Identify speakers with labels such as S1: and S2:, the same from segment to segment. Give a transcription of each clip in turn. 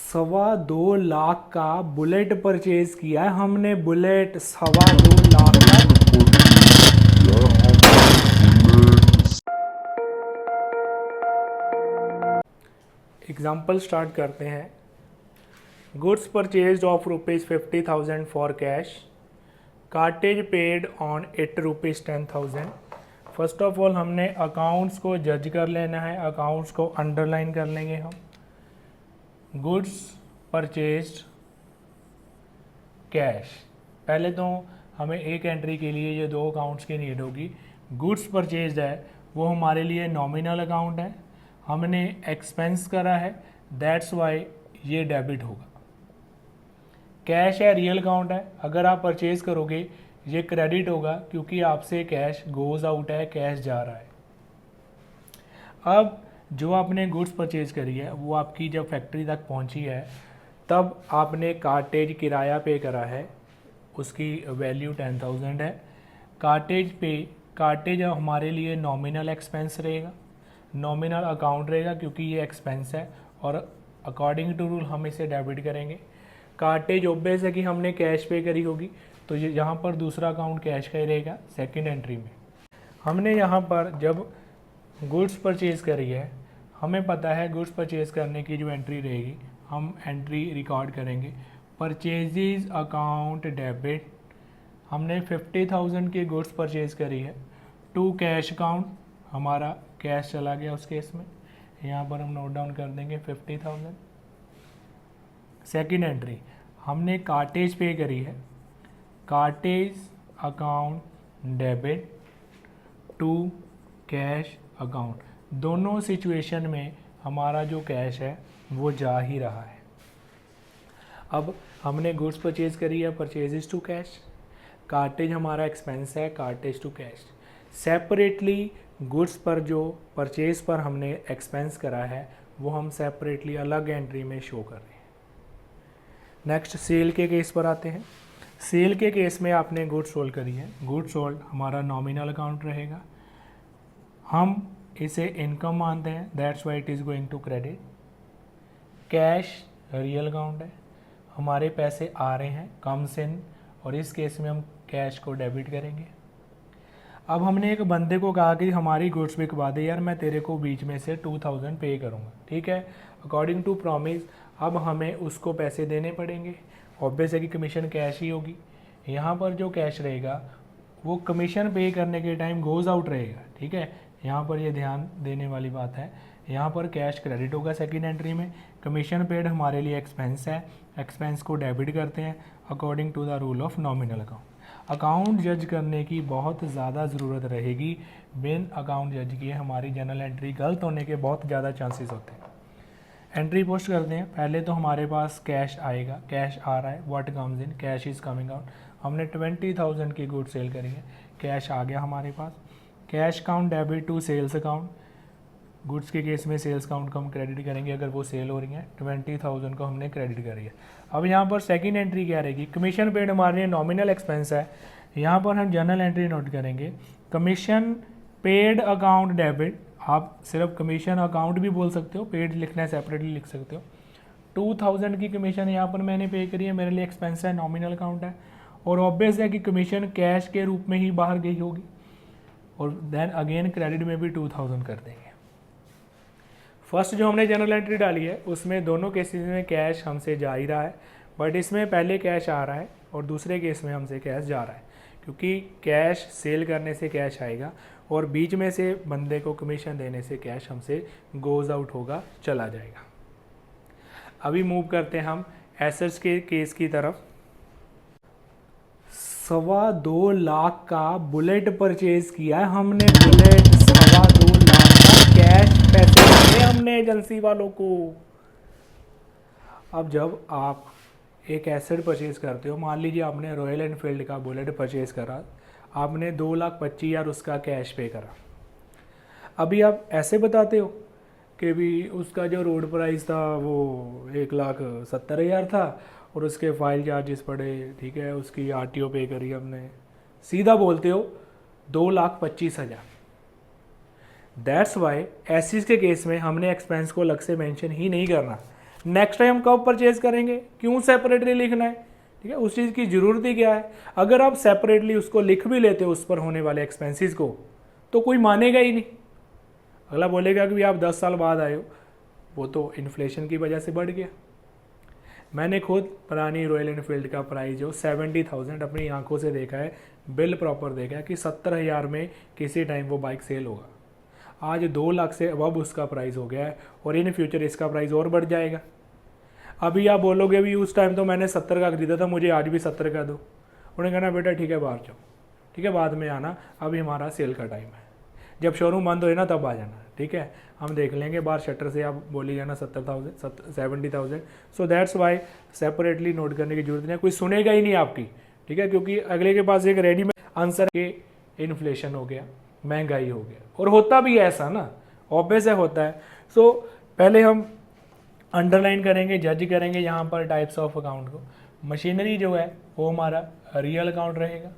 S1: 2.25 लाख का bullet purchase किया है हमने। बुलेट 2.25 लाख का। एग्जाम्पल स्टार्ट करते हैं। Goods purchase of ₹50,000 for cash, cartage paid on it ₹10,000। First of all हमने अकाउंट्स को जज कर लेना है, अकाउंट्स को अंडरलाइन कर लेंगे हम। गुड्स परचेज्ड कैश, पहले तो हमें एक एंट्री के लिए ये दो अकाउंट्स की नीड होगी। गुड्स परचेज्ड है वो हमारे लिए नॉमिनल अकाउंट है, हमने एक्सपेंस करा है, दैट्स वाई ये डेबिट होगा। कैश है रियल अकाउंट है, अगर आप परचेज करोगे ये क्रेडिट होगा क्योंकि आपसे कैश गोज आउट है, कैश जा रहा है। अब जो आपने गुड्स परचेज करी है वो आपकी जब फैक्ट्री तक पहुंची है तब आपने कार्टेज किराया पे करा है, उसकी वैल्यू 10,000 है। कार्टेज हमारे लिए नॉमिनल एक्सपेंस रहेगा, नॉमिनल अकाउंट रहेगा क्योंकि ये एक्सपेंस है और अकॉर्डिंग टू रूल हम इसे डेबिट करेंगे। कार्टेज ऑब्वियस है कि हमने कैश पे करी होगी तो ये यहाँ पर दूसरा अकाउंट कैश का ही रहेगा सेकेंड एंट्री में। हमने यहाँ पर जब गुड्स परचेज करी है, हमें पता है गुड्स परचेज करने की जो एंट्री रहेगी हम एंट्री रिकॉर्ड करेंगे परचेजेज अकाउंट डेबिट। हमने 50,000 की गुड्स परचेज करी है टू कैश अकाउंट, हमारा कैश चला गया उस केस में, यहाँ पर हम नोट डाउन कर देंगे 50,000। सेकेंड एंट्री हमने कार्टेज पे करी है, cartage account debit to cash account. दोनों सिचुएशन में हमारा जो कैश है वो जा ही रहा है। अब हमने गुड्स परचेज करी है परचेजेस टू कैश, कार्टेज हमारा एक्सपेंस है, cartage to cash. Separately goods पर जो परचेज पर हमने एक्सपेंस करा है वो हम सेपरेटली अलग एंट्री में शो कर रहे हैं। नेक्स्ट सेल के केस पर आते हैं। सेल के केस में आपने गुड्स सोल्ड करी है, गुड्स सोल्ड हमारा नॉमिनल अकाउंट रहेगा, हम इसे इनकम मानते हैं, that's why it is going to credit. Cash real account है, हमारे पैसे आ रहे हैं कम्स इन, और इस केस में हम कैश को डेबिट करेंगे। अब हमने एक बंदे को कहा कि हमारी गुड्स बिकवा दे यार, मैं तेरे को बीच में से 2,000 पे करूँगा, ठीक है, अकॉर्डिंग टू प्रॉमिस। अब हमें उसको पैसे देने पड़ेंगे, ऑब्वियस है कि कमीशन कैश ही होगी। यहाँ पर जो कैश रहेगा वो कमीशन पे करने के टाइम गोज आउट रहेगा, ठीक है, यहाँ पर ये ध्यान देने वाली बात है। यहाँ पर कैश क्रेडिट होगा सेकेंड एंट्री में, कमीशन पेड हमारे लिए एक्सपेंस है, एक्सपेंस को डेबिट करते हैं according to the rule of nominal account. Account जज करने की बहुत ज़्यादा ज़रूरत रहेगी, बिन अकाउंट जज किए हमारी जनरल एंट्री गलत होने के बहुत ज़्यादा चांसेस होते हैं। एंट्री पोस्ट करते हैं, पहले तो हमारे पास कैश आएगा, कैश आ रहा है, what comes in, cash is coming out. हमने 20,000 की गुड सेल करी है, कैश आ गया हमारे पास। Cash account debit to sales account, goods के केस में सेल्स अकाउंट को हम क्रेडिट करेंगे अगर वो सेल हो रही है, 20,000 को हमने क्रेडिट करी है। अब यहाँ पर सेकंड एंट्री क्या रहेगी, कमीशन पेड हमारे लिए नॉमिनल एक्सपेंस है, यहाँ पर हम जनरल एंट्री नोट करेंगे कमीशन पेड अकाउंट डेबिट। आप सिर्फ कमीशन अकाउंट भी बोल सकते हो, पेड लिखना है सेपरेटली लिख सकते हो। 2,000 की कमीशन यहाँ पर मैंने पे करी है, मेरे लिए एक्सपेंस है, नॉमिनल अकाउंट है, और ऑब्वियस है कि कमीशन कैश के रूप में ही बाहर गई होगी, और देन अगेन क्रेडिट में भी 2,000 कर देंगे। फर्स्ट जो हमने जनरल एंट्री डाली है उसमें दोनों केसेस में कैश हमसे जा ही रहा है, बट इसमें पहले कैश आ रहा है और दूसरे केस में हमसे कैश जा रहा है, क्योंकि कैश सेल करने से कैश आएगा और बीच में से बंदे को कमीशन देने से कैश हमसे गोज आउट होगा, चला जाएगा। अभी मूव करते हैं हम एसेट्स के केस की तरफ। 2.25 लाख का बुलेट परचेज किया है हमने, बुलेट 2.25 लाख का, कैश पैसे दिए हमने एजेंसी वालों को। अब जब आप एक एसेट परचेज करते हो, मान लीजिए आपने रॉयल एनफील्ड का बुलेट परचेज करा, आपने 2,25,000 उसका कैश पे करा। अभी आप ऐसे बताते हो कि भी उसका जो रोड प्राइस था वो 1,70,000 था और उसके फाइल चार्जेस पड़े, ठीक है, उसकी आरटीओ पे करी हमने, सीधा बोलते हो 2,25,000। दैट्स वाई एसिस के केस में हमने एक्सपेंस को अलग से मेंशन ही नहीं करना, नेक्स्ट टाइम कब परचेज करेंगे, क्यों सेपरेटली लिखना है, ठीक है, उस चीज़ की ज़रूरत ही क्या है। अगर आप सेपरेटली उसको लिख भी लेते हो उस पर होने वाले एक्सपेंसेस को, तो कोई मानेगा ही नहीं। अगला बोलेगा कि आप 10 साल बाद आए हो, वो तो इन्फ्लेशन की वजह से बढ़ गया। मैंने खुद पुरानी रॉयल एनफील्ड का प्राइस जो 70,000 अपनी आंखों से देखा है, बिल प्रॉपर देखा है कि 70,000 में किसी टाइम वो बाइक सेल होगा। आज 2 लाख से अब उसका प्राइस हो गया है और इन फ्यूचर इसका प्राइस और बढ़ जाएगा। अभी आप बोलोगे भी उस टाइम तो मैंने 70 का खरीदा था, मुझे आज भी 70 का दो। उन्हें कहना बेटा ठीक है बाहर जाओ, ठीक है बाद में आना, अभी हमारा सेल का टाइम है, जब शोरूम बंद होए ना तब आ जाना, ठीक है, हम देख लेंगे बाहर शटर से, आप बोली जाना 70,000 so that's why separately note करने की जरूरत नहीं है, कोई सुनेगा ही नहीं आपकी, ठीक है, क्योंकि अगले के पास एक रेडीमेड आंसर के इन्फ्लेशन हो गया, महंगाई हो गया, और होता भी है ऐसा ना, ऑब्वियस है होता है। सो पहले हम अंडरलाइन करेंगे, जज करेंगे यहाँ पर टाइप्स ऑफ अकाउंट को। मशीनरी जो है वो हमारा रियल अकाउंट रहेगा।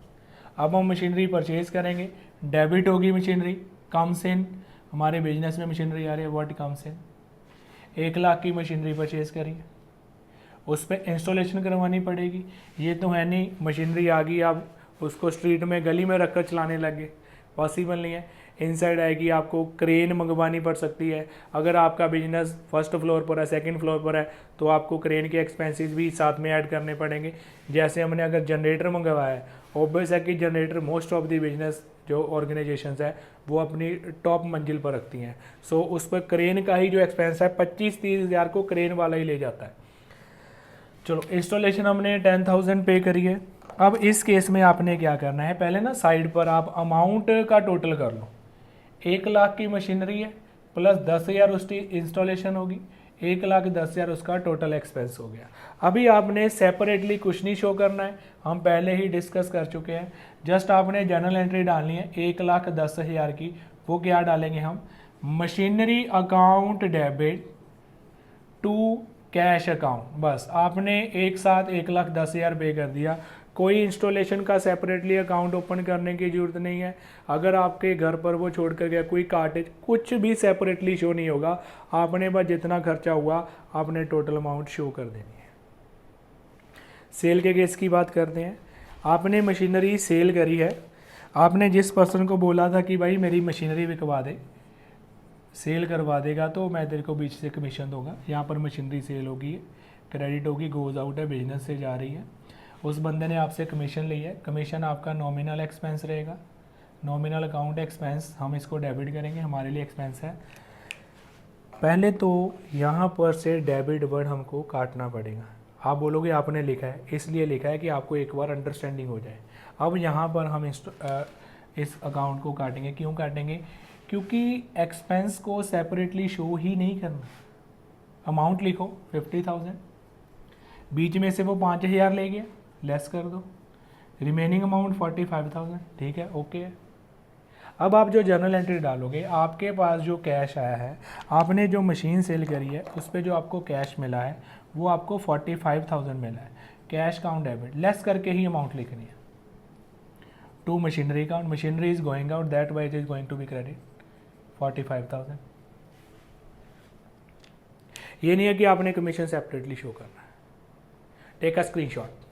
S1: अब हम मशीनरी परचेज करेंगे, डेबिट होगी मशीनरी, कम्स इन, हमारे बिजनेस में मशीनरी आ रही है, व्हाट कम्स इन, 1 लाख की मशीनरी परचेज करिए, उस पर इंस्टॉलेशन करवानी पड़ेगी। ये तो है नहीं मशीनरी आ गई आप उसको स्ट्रीट में गली में रखकर चलाने लगे, पॉसिबल नहीं है। इनसाइड आएगी, आपको क्रेन मंगवानी पड़ सकती है। अगर आपका बिजनेस फर्स्ट फ्लोर पर है, सेकंड फ्लोर पर है, तो आपको क्रेन के एक्सपेंसेस भी साथ में ऐड करने पड़ेंगे। जैसे हमने अगर जनरेटर मंगवाया है, ऑब्वियस है कि generator most of the business जो ऑर्गेनाइजेशंस है वो अपनी टॉप मंजिल पर रखती हैं। सो उस पर क्रेन का ही जो एक्सपेंस है 25-30 हज़ार को क्रेन वाला ही ले जाता है। चलो इंस्टॉलेशन हमने 10,000 पे करी है। अब इस केस में आपने क्या करना है, पहले ना साइड पर आप अमाउंट का टोटल कर लो। 1 लाख की मशीनरी है प्लस 10,000 उसकी इंस्टॉलेशन होगी, 1,10,000 उसका टोटल एक्सपेंस हो गया। अभी आपने सेपरेटली कुछ नहीं शो करना है, हम पहले ही डिस्कस कर चुके हैं। जस्ट आपने जर्नल एंट्री डालनी है 1,10,000 की। वो क्या डालेंगे हम, machinery account debit to cash account. बस आपने एक साथ 1,10,000 पे कर दिया। कोई इंस्टॉलेशन का सेपरेटली अकाउंट ओपन करने की ज़रूरत नहीं है। अगर आपके घर पर वो छोड़ कर गया कोई कार्टेज, कुछ भी सेपरेटली शो नहीं होगा। आपने बस जितना खर्चा हुआ आपने टोटल अमाउंट शो कर देनी है। सेल के केस की बात करते हैं। आपने मशीनरी सेल करी है, आपने जिस पर्सन को बोला था कि भाई मेरी मशीनरी बिकवा दे, सेल करवा देगा तो मैं तेरे को बीच से कमीशन दूंगा। यहाँ पर मशीनरी सेल होगी, क्रेडिट होगी, गोज आउट है, बिजनेस से जा रही है, उस बंदे ने आपसे कमीशन ली है। कमीशन आपका नॉमिनल एक्सपेंस रहेगा, नॉमिनल अकाउंट एक्सपेंस, हम इसको डेबिट करेंगे, हमारे लिए एक्सपेंस है। पहले तो यहाँ पर से डेबिट वर्ड हमको काटना पड़ेगा। आप बोलोगे आपने लिखा है, इसलिए लिखा है कि आपको एक बार अंडरस्टैंडिंग हो जाए। अब यहाँ पर हम इस अकाउंट को काटेंगे। क्यों काटेंगे, क्योंकि एक्सपेंस को सेपरेटली शो ही नहीं करना। अमाउंट लिखो 50,000, बीच में से वो 5,000 ले गया, लेस कर दो, रिमेनिंग अमाउंट 45,000, ठीक है, ओके है। अब आप जो जर्नल एंट्री डालोगे, आपके पास जो कैश आया है, आपने जो मशीन सेल करी है उस पर जो आपको कैश मिला है वो आपको 45,000 मिला है। कैश काउंट डेबिट लेस करके ही अमाउंट लिखनी है to machinery account. Machinery is going out, that why it is going to be credit 45,000। ये नहीं है कि आपने कमीशन सेपरेटली शो करना है। Take a screenshot.